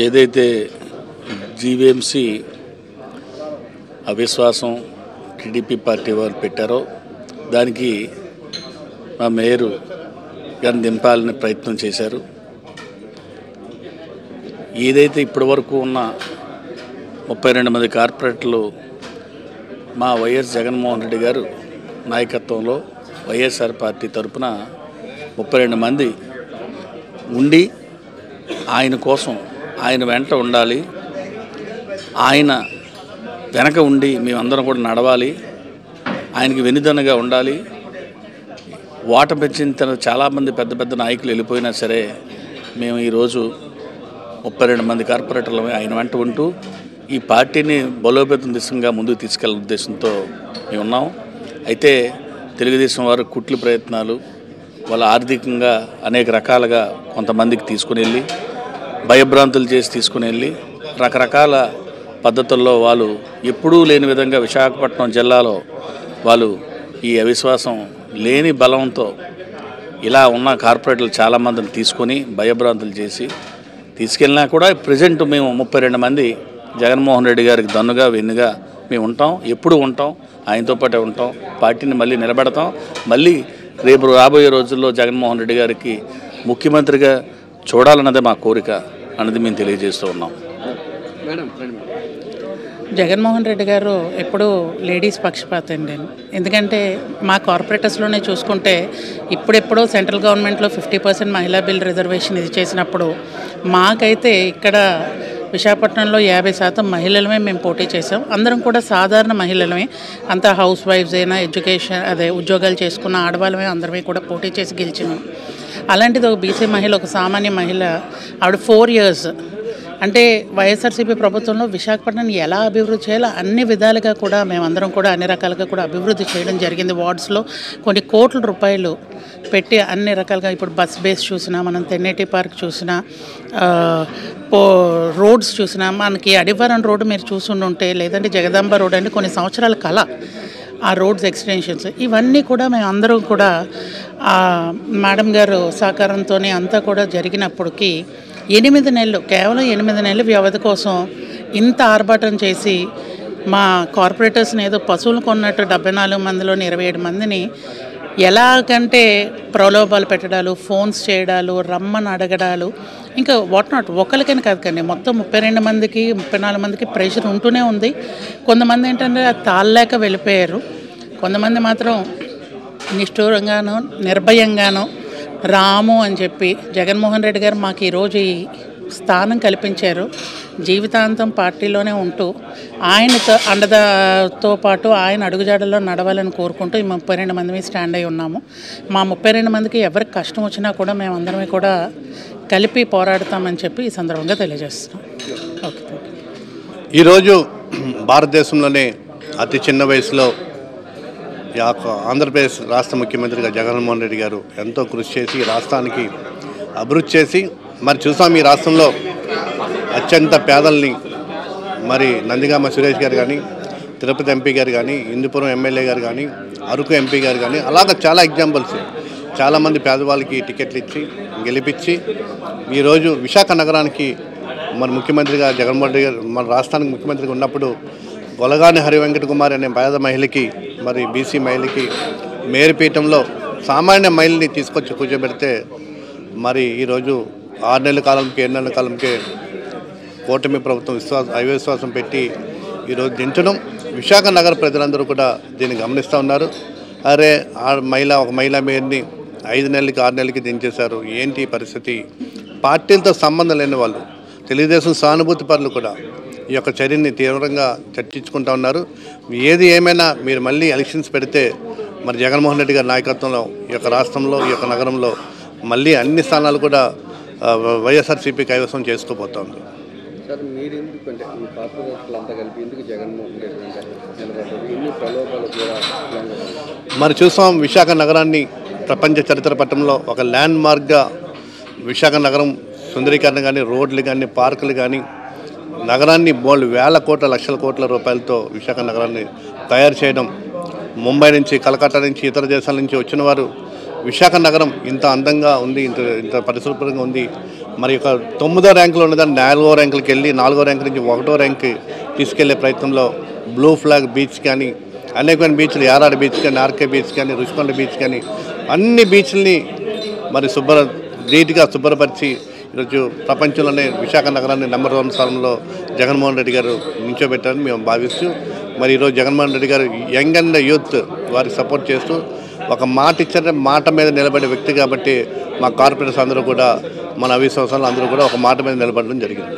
ఏదైతే జీవీఎంసీ అవిశ్వాసం TDP party వారు పెట్టారో దానికి మా మేయరు గారిని దింపాలని ప్రయత్నం చేశారు. ఏదైతే ఇప్పటివరకు ఉన్న 32 మంది కార్పొరేటర్లు మా వైఎస్ జగన్మోహన్ రెడ్డి గారు నాయకత్వంలో వైఎస్ఆర్ పార్టీ తరఫున 32 మంది ఉండి ఆయన కోసం ఆయన వెంట ఉండాలి, ఆయన వెనక ఉండి మేమందరం కూడా నడవాలి, ఆయనకి వెనుదన్నగా ఉండాలి. ఓటమి పెంచిన తర్వాత చాలామంది పెద్ద పెద్ద నాయకులు వెళ్ళిపోయినా సరే మేము ఈరోజు 32 మంది కార్పొరేటర్లు ఆయన వెంట ఉంటూ ఈ పార్టీని బలోపేతం దిశగా ముందుకు తీసుకెళ్లే ఉద్దేశంతో మేము ఉన్నాం. అయితే తెలుగుదేశం వారు కుట్ల ప్రయత్నాలు వాళ్ళ ఆర్థికంగా అనేక రకాలుగా కొంతమందికి తీసుకుని వెళ్ళి భయభ్రాంతులు చేసి తీసుకుని వెళ్ళి రకరకాల పద్ధతుల్లో వాళ్ళు ఎప్పుడూ లేని విధంగా విశాఖపట్నం జిల్లాలో వాళ్ళు ఈ అవిశ్వాసం లేని బలంతో ఇలా ఉన్న కార్పొరేటర్లు చాలామందిని తీసుకొని భయభ్రాంతులు చేసి తీసుకెళ్ళినా కూడా ప్రజెంట్ మేము 32 మంది జగన్మోహన్ రెడ్డి గారికి దన్నుగా వెన్నుగా మేము ఉంటాం, ఎప్పుడు ఉంటాం, ఆయనతో పాటే ఉంటాం, పార్టీని మళ్ళీ నిలబెడతాం. మళ్ళీ రేపు రాబోయే రోజుల్లో జగన్మోహన్ రెడ్డి గారికి ముఖ్యమంత్రిగా చూడాలన్నదే మా కోరిక అన్నది మేము తెలియజేస్తూ ఉన్నాం. జగన్మోహన్ రెడ్డి గారు ఎప్పుడూ లేడీస్ పక్షపాతం అండి. ఎందుకంటే మా కార్పొరేటర్స్లోనే చూసుకుంటే ఇప్పుడెప్పుడో సెంట్రల్ గవర్నమెంట్లో 50% మహిళా బిల్ రిజర్వేషన్ ఇది చేసినప్పుడు మాకైతే ఇక్కడ విశాఖపట్నంలో 50% మహిళలమే మేము పోటీ చేసాం. అందరం కూడా సాధారణ మహిళలమే, అంతా హౌస్ వైఫ్స్ అయినా ఉద్యోగాలు చేసుకున్న ఆడవాళ్ళమే అందరమే కూడా పోటీ చేసి గెలిచినాం. అలాంటిది ఒక బీసీ మహిళ, ఒక సామాన్య మహిళ, ఆవిడ 4 years అంటే వైఎస్ఆర్సీపీ ప్రభుత్వంలో విశాఖపట్నాన్ని ఎలా అభివృద్ధి చేయాలో అన్ని విధాలుగా కూడా మేమందరం కూడా అన్ని రకాలుగా కూడా అభివృద్ధి చేయడం జరిగింది. వార్డ్స్లో కొన్ని కోట్ల రూపాయలు పెట్టి అన్ని రకాలుగా ఇప్పుడు బస్ బేస్ చూసినా, మనం తెన్నేటి పార్క్ చూసినా, రోడ్స్ చూసినా, మనకి అడివారం రోడ్డు మీరు చూసుంటే, లేదంటే జగదాంబ రోడ్ అంటే కొన్ని సంవత్సరాల కళ ఆ రోడ్స్ ఎక్స్టెన్షన్స్ ఇవన్నీ కూడా మేము అందరం కూడా మేడం గారు సహకారంతోనే అంతా కూడా జరిగినప్పటికీ 8 నెలలు, కేవలం 8 నెలల వ్యవధి కోసం ఇంత ఆర్భాటం చేసి మా కార్పొరేటర్స్ని ఏదో పశువులు కొన్నట్టు 74 మందిలోని 27 మందిని ఎలాగంటే ప్రలోభాలు పెట్టడాలు, ఫోన్స్ చేయడాలు, రమ్మని అడగడాలు, ఇంకా వాట్ నాట్ ఒకరికైనా కాదుకండి, మొత్తం 32 మందికి 34 మందికి ప్రెషర్ ఉంటూనే ఉంది. కొంతమంది ఏంటంటే తాళలేక వెళ్ళిపోయారు, కొంతమంది మాత్రం నిష్ఠూరంగానో నిర్భయంగానో రాము అని చెప్పి జగన్మోహన్ రెడ్డి గారు మాకు ఈరోజు ఈ స్థానం కల్పించారు. జీవితాంతం పార్టీలోనే ఉంటూ ఆయనతో అండతో పాటు ఆయన అడుగుజాడల్లో నడవాలని కోరుకుంటూ ఈ 32 మంది స్టాండ్ అయి ఉన్నాము. మా 32 మందికి ఎవరికి కష్టం వచ్చినా కూడా మేమందరమే కూడా కలిపి పోరాడతామని చెప్పి ఈ సందర్భంగా తెలియజేస్తున్నాం. ఓకే. ఈరోజు భారతదేశంలోనే అతి చిన్న వయసులో ఆంధ్రప్రదేశ్ రాష్ట్ర ముఖ్యమంత్రిగా జగన్మోహన్ రెడ్డి గారు ఎంతో కృషి చేసి రాష్ట్రానికి అభివృద్ధి చేసి మరి చూసాం ఈ రాష్ట్రంలో అత్యంత పేదల్ని మరి నందిగామ సురేష్ గారు కానీ, తిరుపతి ఎంపీ గారు కానీ, హిందూపురం ఎమ్మెల్యే గారు కానీ, అరకు ఎంపీ గారు కానీ, అలాగ చాలా ఎగ్జాంపుల్స్ చాలామంది పేదవాళ్ళకి టికెట్లు ఇచ్చి గెలిపించి ఈరోజు విశాఖ నగరానికి మరి ముఖ్యమంత్రిగా జగన్మోహన్ రెడ్డి గారు మన రాష్ట్రానికి ముఖ్యమంత్రిగా ఉన్నప్పుడు గొలగాని హరివెంకట కుమార్ అనే పేద మహిళకి, మరి బీసీ మహిళకి మేయర్ పీఠంలో సామాన్య మహిళని తీసుకొచ్చి కూర్చోబెడితే మరి ఈరోజు 6 నెలల కాలంకి 7 నెలల కాలంకే కూటమి ప్రభుత్వం అవిశ్వాసం పెట్టి ఈరోజు దించడం విశాఖ నగర ప్రజలందరూ కూడా దీన్ని గమనిస్తూ ఉన్నారు. అరే ఒక మహిళా మేయర్ని 5 నెలలకి 6 నెలలకి దించేశారు, ఏంటి పరిస్థితి? పార్టీలతో సంబంధం లేని వాళ్ళు, తెలుగుదేశం సానుభూతి పరులు కూడా ఈ యొక్క చర్యని తీవ్రంగా చర్చించుకుంటూ ఉన్నారు. ఏది ఏమైనా మీరు మళ్ళీ ఎలక్షన్స్ పెడితే మరి జగన్మోహన్ రెడ్డి గారి నాయకత్వంలో ఈ యొక్క రాష్ట్రంలో ఈ యొక్క నగరంలో మళ్ళీ అన్ని స్థానాలు కూడా వైఎస్ఆర్సీపీ కైవసం చేసుకోబోతోంది. సార్ మీరు ఎందుకంటే మీ కార్పొరేటర్లంతా కలిపి ఎందుకు జగన్మోహన్ రెడ్డి నిలబడ్డారు? ఎన్ని ప్రలోభాలు కూడా మరి చూసాం విశాఖ నగరాన్ని ప్రపంచ చరిత్ర పట్టంలో ఒక ల్యాండ్ మార్క్గా విశాఖ నగరం సుందరీకరణ కానీ, రోడ్లు కానీ, పార్కులు కానీ, నగరాన్ని వేల కోట్ల లక్షల కోట్ల రూపాయలతో విశాఖ నగరాన్ని తయారు చేయడం, ముంబై నుంచి, కలకత్తా నుంచి, ఇతర దేశాల నుంచి వచ్చిన వారు విశాఖ నగరం ఇంత అందంగా ఉంది, ఇంత పరిశుభ్రంగా ఉంది, మరి ఒక 9వ ర్యాంకులో ఉన్నదాన్ని 4వ ర్యాంకులకి వెళ్ళి 4వ ర్యాంక్ నుంచి 1వ ర్యాంక్కి తీసుకెళ్లే ప్రయత్నంలో బ్లూ ఫ్లాగ్ బీచ్ కానీ అనేకమైన బీచ్లు, యారాడ బీచ్ కానీ, ఆర్కే బీచ్ కానీ, రుషికొండ బీచ్ కానీ అన్ని బీచ్ల్ని మరి నీట్గా శుభ్రపరిచి ఈరోజు ప్రపంచంలోనే విశాఖ నగరాన్ని నెంబర్ 1 స్థానంలో జగన్మోహన్ రెడ్డి గారు నిల్చోబెట్టారని మేము భావిస్తూ, మరి ఈరోజు జగన్మోహన్ రెడ్డి గారు యంగ్ అండ్ యూత్ వారికి సపోర్ట్ చేస్తూ ఒక మాట ఇచ్చారంటే మాట మీద నిలబడే వ్యక్తి కాబట్టి మా కార్పొరేటర్స్ అందరూ కూడా, మన అవిశ్వాసాలు అందరూ కూడా ఒక మాట మీద నిలబడడం జరిగింది.